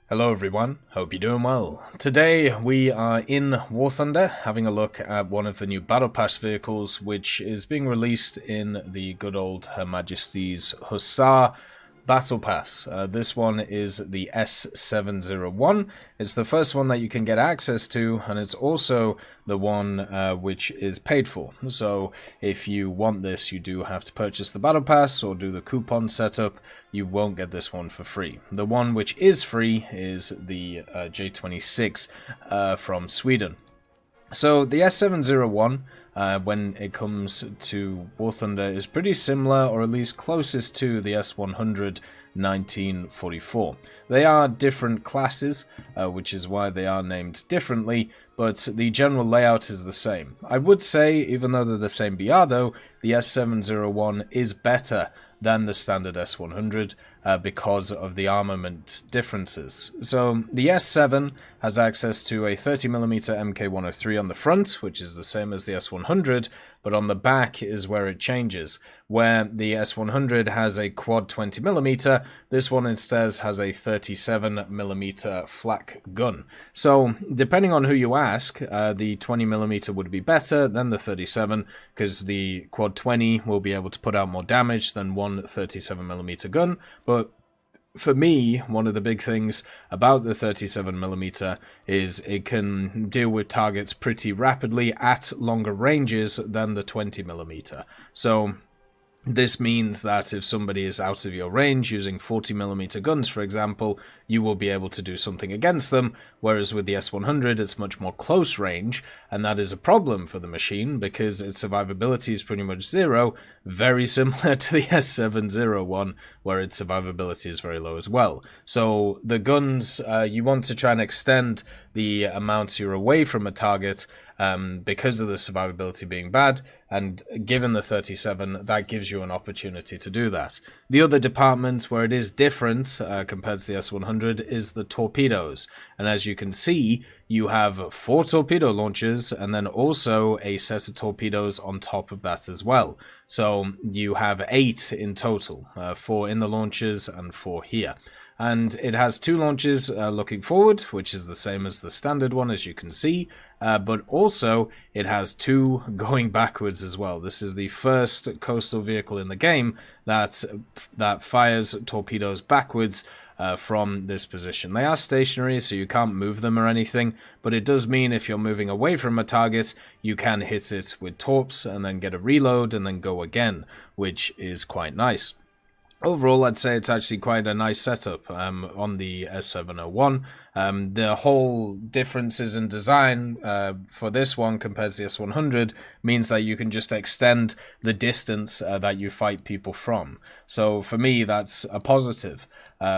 Hello everyone, hope you're doing well. Today we are in War Thunder having a look at one of the new Battle Pass vehicles which is being released in the good old Her Majesty's Hussar Battle Pass. This one is the S-701. It's the first one that you can get access to, and it's also the one which is paid for. So if you want this, you do have to purchase the Battle Pass or do the coupon setup. You won't get this one for free. The one which is free is the J26 from Sweden. So the S-701, when it comes to War Thunder, is pretty similar, or at least closest to the S-100 1944. They are different classes, which is why they are named differently, but the general layout is the same. I would say, even though they're the same BR though, the S-701 is better than the standard S-100 because of the armament differences. So the S7 has access to a 30mm Mk103 on the front, which is the same as the S100, but on the back is where it changes. Where the S100 has a quad 20mm, this one instead has a 37mm flak gun. So depending on who you ask, the 20mm would be better than the 37, because the quad 20 will be able to put out more damage than one 37mm gun, but for me, one of the big things about the 37mm is it can deal with targets pretty rapidly at longer ranges than the 20mm. So this means that if somebody is out of your range using 40mm guns, for example, you will be able to do something against them, whereas with the S100 it's much more close range, and that is a problem for the machine because its survivability is pretty much zero, very similar to the S701, where its survivability is very low as well. So the guns, you want to try and extend the amounts you're away from a target because of the survivability being bad, and given the 37, that gives you an opportunity to do that. The other department where it is different compared to the S100 is the torpedoes, and as you can see, you have 4 torpedo launchers and then also a set of torpedoes on top of that as well. So you have 8 in total, 4 in the launchers and 4 here. And it has 2 launches looking forward, which is the same as the standard one, as you can see, but also it has 2 going backwards as well. This is the first coastal vehicle in the game that fires torpedoes backwards from this position. They are stationary, so you can't move them or anything, but it does mean if you're moving away from a target, you can hit it with torps and then get a reload and then go again, which is quite nice. Overall, I'd say it's actually quite a nice setup on the S701. The whole differences in design for this one compared to the S100 means that you can just extend the distance that you fight people from. So for me, that's a positive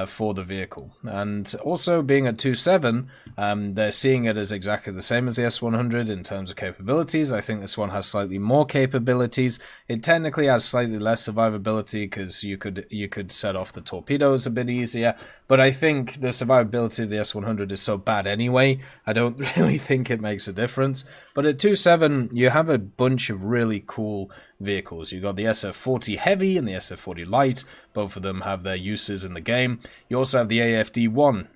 for the vehicle. And also being at 2.7, they're seeing it as exactly the same as the S100 in terms of capabilities. I think this one has slightly more capabilities. It technically has slightly less survivability because you could set off the torpedoes a bit easier, but I think the survivability of the S100 is so bad anyway, I don't really think it makes a difference. But at 2.7, you have a bunch of really cool vehicles. You've got the SF-40 Heavy and the SF-40 Light. Both of them have their uses in the game. You also have the AFD-1,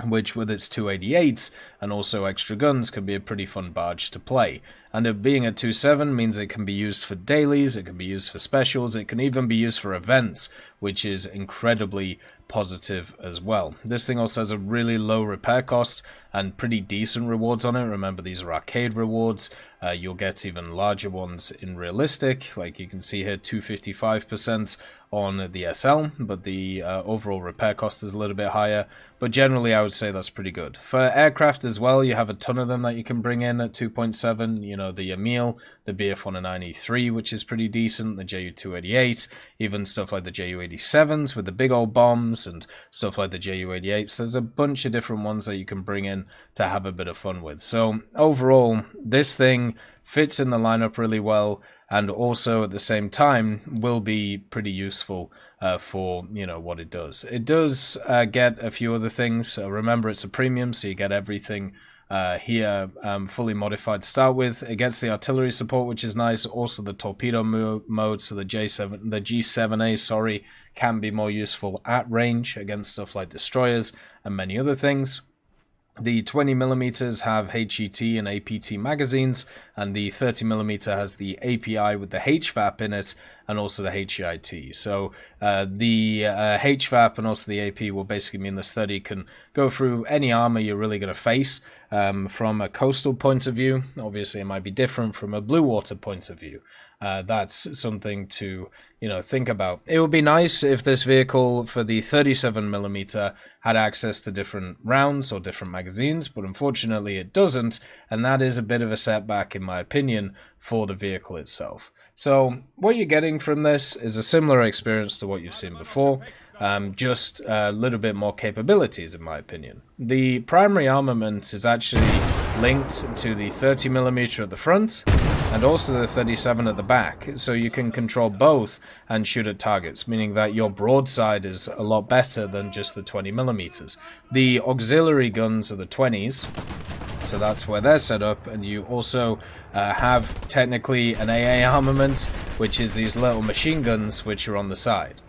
which with its 288s and also extra guns can be a pretty fun barge to play. And it being at 2.7 means it can be used for dailies, it can be used for specials, it can even be used for events, which is incredibly positive as well. This thing also has a really low repair cost and pretty decent rewards on it. Remember, these are arcade rewards. You'll get even larger ones in realistic, like you can see here, 255% on the SL, but the overall repair cost is a little bit higher. But generally, I would say that's pretty good. For aircraft as well, you have a ton of them that you can bring in at 2.7. You know, the Emil, the Bf-109E3, which is pretty decent, the Ju-288, even stuff like the Ju-87s with the big old bombs and stuff like the Ju-88s. There's a bunch of different ones that you can bring in to have a bit of fun with. So overall, this thing fits in the lineup really well, and also at the same time will be pretty useful for, you know, what it does. It does get a few other things. Remember, it's a premium, so you get everything here, fully modified to start with. It gets the artillery support, which is nice. Also the torpedo mode, so the G7A, sorry, can be more useful at range against stuff like destroyers and many other things. The 20mm have HET and APT magazines, and the 30mm has the API with the HVAP in it, and also the HEIT. So the HVAP and also the AP will basically mean this 30 can go through any armor you're really going to face. From a coastal point of view, obviously it might be different from a blue water point of view. That's something to, think about. It would be nice if this vehicle for the 37mm had access to different rounds or different magazines, but unfortunately it doesn't, and that is a bit of a setback in my opinion for the vehicle itself. So what you're getting from this is a similar experience to what you've seen before, just a little bit more capabilities in my opinion. The primary armament is actually linked to the 30mm at the front and also the 37 at the back, so you can control both and shoot at targets, meaning that your broadside is a lot better than just the 20mm. The auxiliary guns are the 20s, so that's where they're set up, and you also have technically an AA armament, which is these little machine guns which are on the side.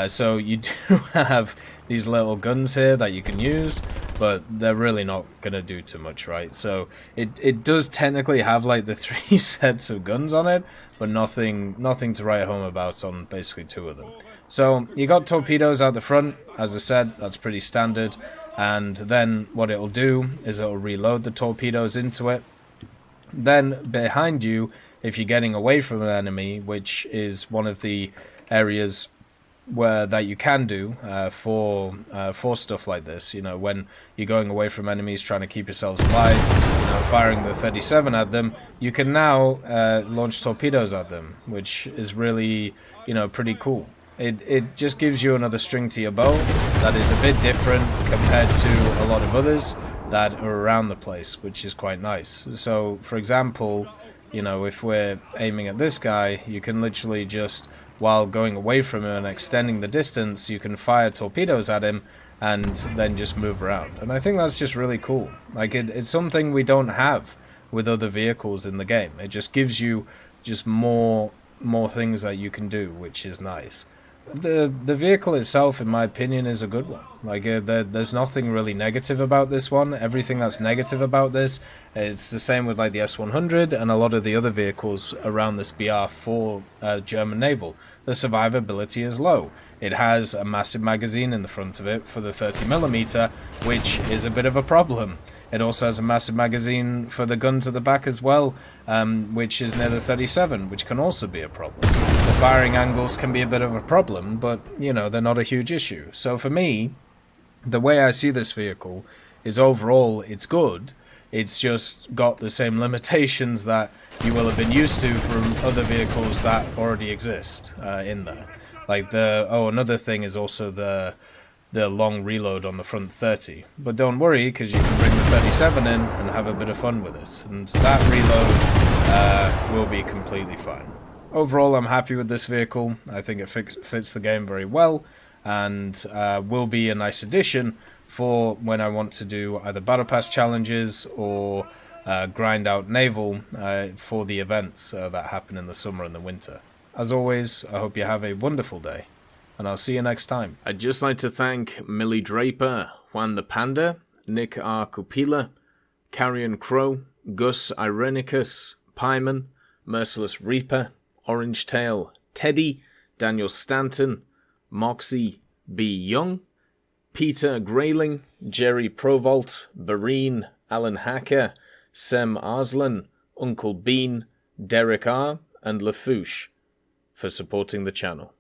So you do have these little guns here that you can use, but they're really not going to do too much, right? So it does technically have like the 3 sets of guns on it, but nothing to write home about on basically 2 of them. So you got torpedoes out the front, as I said, that's pretty standard. And then what it'll do is it'll reload the torpedoes into it. Then behind you, if you're getting away from an enemy, which is one of the areas that you can do for stuff like this, when you're going away from enemies, trying to keep yourselves alive, firing the 37 at them, you can now launch torpedoes at them, which is really, pretty cool. It just gives you another string to your bow that is a bit different compared to a lot of others that are around the place, which is quite nice. So, for example, if we're aiming at this guy, you can literally just, while going away from him and extending the distance, you can fire torpedoes at him and then just move around. And I think that's just really cool. Like, it's something we don't have with other vehicles in the game. It just gives you just more things that you can do, which is nice. The vehicle itself, in my opinion, is a good one. Like, there's nothing really negative about this one. Everything that's negative about this, it's the same with like the S-100 and a lot of the other vehicles around this BR for German Naval. The survivability is low. It has a massive magazine in the front of it for the 30mm, which is a bit of a problem. It also has a massive magazine for the guns at the back as well, which is near the 37, which can also be a problem. The firing angles can be a bit of a problem, but, they're not a huge issue. So for me, the way I see this vehicle is overall it's good. It's just got the same limitations that you will have been used to from other vehicles that already exist in there. Like another thing is also the long reload on the front 30. But don't worry, because you can bring the 37 in and have a bit of fun with it. And that reload will be completely fine. Overall, I'm happy with this vehicle. I think it fits the game very well, and will be a nice addition for when I want to do either Battle Pass challenges or grind out Naval for the events that happen in the summer and the winter. As always, I hope you have a wonderful day, and I'll see you next time. I'd just like to thank Millie Draper, Juan the Panda, Nick R. Kupila, Carrion Crow, Gus Irenicus, Pyman, Merciless Reaper, Orange Tail, Teddy, Daniel Stanton, Moxie B. Young, Peter Grayling, Jerry Provolt, Bareen, Alan Hacker, Sem Arslan, Uncle Bean, Derek R., and Lafouche for supporting the channel.